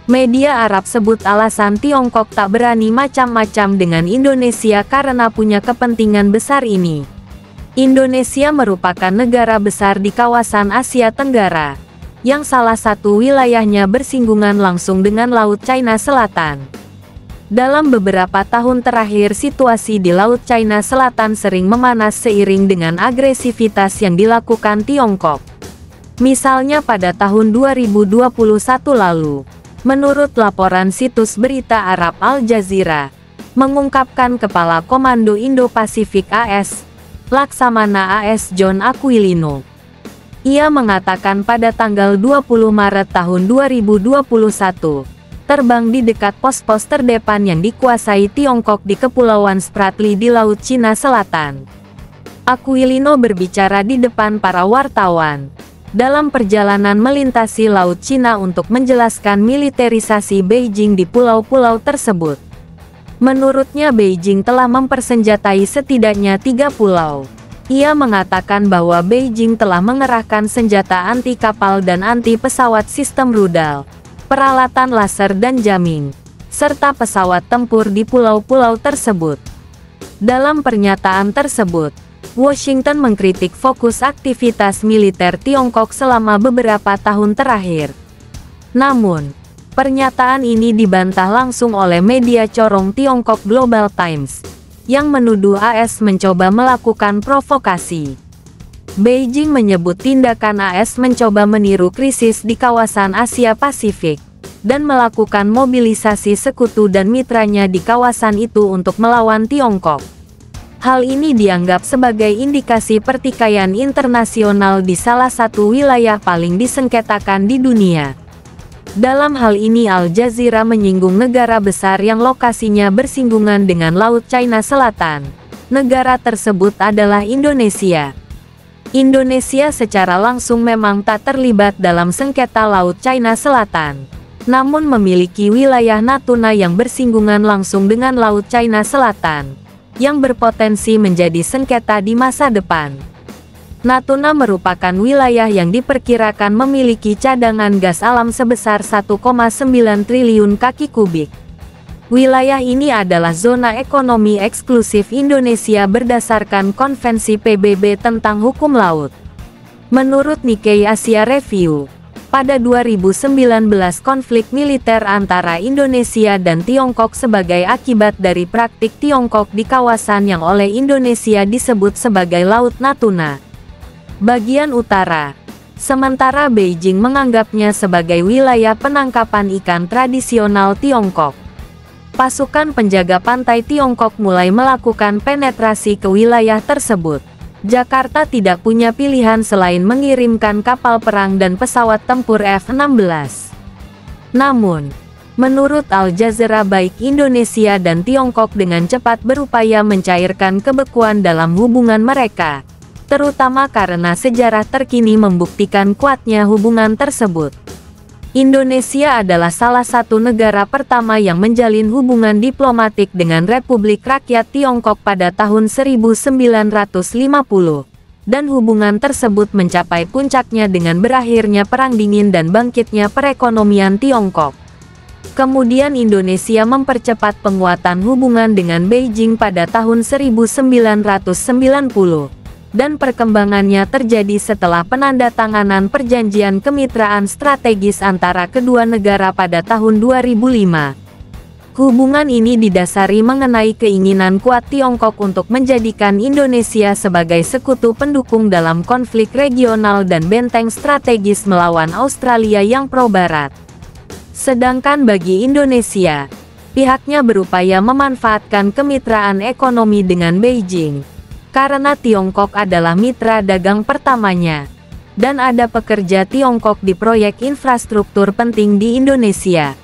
Media Arab sebut alasan Tiongkok tak berani macam-macam dengan Indonesia karena punya kepentingan besar ini. Indonesia merupakan negara besar di kawasan Asia Tenggara, yang salah satu wilayahnya bersinggungan langsung dengan Laut China Selatan. Dalam beberapa tahun terakhir, situasi di Laut China Selatan sering memanas seiring dengan agresivitas yang dilakukan Tiongkok. Misalnya pada tahun 2021 lalu. Menurut laporan situs berita Arab Al Jazeera, mengungkapkan Kepala Komando Indo-Pasifik AS, Laksamana AS John Aquilino. Ia mengatakan pada tanggal 20 Maret tahun 2021, terbang di dekat pos-pos terdepan yang dikuasai Tiongkok di Kepulauan Spratly di Laut Cina Selatan. Aquilino berbicara di depan para wartawan dalam perjalanan melintasi Laut Cina untuk menjelaskan militerisasi Beijing di pulau-pulau tersebut. Menurutnya Beijing telah mempersenjatai setidaknya 3 pulau. Ia mengatakan bahwa Beijing telah mengerahkan senjata anti-kapal dan anti-pesawat sistem rudal, peralatan laser dan jamming, serta pesawat tempur di pulau-pulau tersebut. Dalam pernyataan tersebut, Washington mengkritik fokus aktivitas militer Tiongkok selama beberapa tahun terakhir. Namun, pernyataan ini dibantah langsung oleh media corong Tiongkok Global Times, yang menuduh AS mencoba melakukan provokasi. Beijing menyebut tindakan AS mencoba meniru krisis di kawasan Asia Pasifik, dan melakukan mobilisasi sekutu dan mitranya di kawasan itu untuk melawan Tiongkok. Hal ini dianggap sebagai indikasi pertikaian internasional di salah satu wilayah paling disengketakan di dunia. Dalam hal ini Al Jazeera menyinggung negara besar yang lokasinya bersinggungan dengan Laut China Selatan. Negara tersebut adalah Indonesia. Indonesia secara langsung memang tak terlibat dalam sengketa Laut China Selatan, namun memiliki wilayah Natuna yang bersinggungan langsung dengan Laut China Selatan, yang berpotensi menjadi sengketa di masa depan. Natuna merupakan wilayah yang diperkirakan memiliki cadangan gas alam sebesar 1,9 triliun kaki kubik. Wilayah ini adalah zona ekonomi eksklusif Indonesia berdasarkan Konvensi PBB tentang hukum laut. Menurut Nikkei Asia Review, pada 2019 konflik militer antara Indonesia dan Tiongkok sebagai akibat dari praktik Tiongkok di kawasan yang oleh Indonesia disebut sebagai Laut Natuna bagian utara. Sementara Beijing menganggapnya sebagai wilayah penangkapan ikan tradisional Tiongkok. Pasukan penjaga pantai Tiongkok mulai melakukan penetrasi ke wilayah tersebut. Jakarta tidak punya pilihan selain mengirimkan kapal perang dan pesawat tempur F-16. Namun, menurut Al Jazeera baik Indonesia dan Tiongkok dengan cepat berupaya mencairkan kebekuan dalam hubungan mereka, terutama karena sejarah terkini membuktikan kuatnya hubungan tersebut. Indonesia adalah salah satu negara pertama yang menjalin hubungan diplomatik dengan Republik Rakyat Tiongkok pada tahun 1950, dan hubungan tersebut mencapai puncaknya dengan berakhirnya Perang Dingin dan bangkitnya perekonomian Tiongkok. Kemudian Indonesia mempercepat penguatan hubungan dengan Beijing pada tahun 1990. Dan perkembangannya terjadi setelah penandatanganan perjanjian kemitraan strategis antara kedua negara pada tahun 2005. Hubungan ini didasari mengenai keinginan kuat Tiongkok untuk menjadikan Indonesia sebagai sekutu pendukung dalam konflik regional dan benteng strategis melawan Australia yang pro-barat. Sedangkan bagi Indonesia, pihaknya berupaya memanfaatkan kemitraan ekonomi dengan Beijing, karena Tiongkok adalah mitra dagang pertamanya, dan ada pekerja Tiongkok di proyek infrastruktur penting di Indonesia.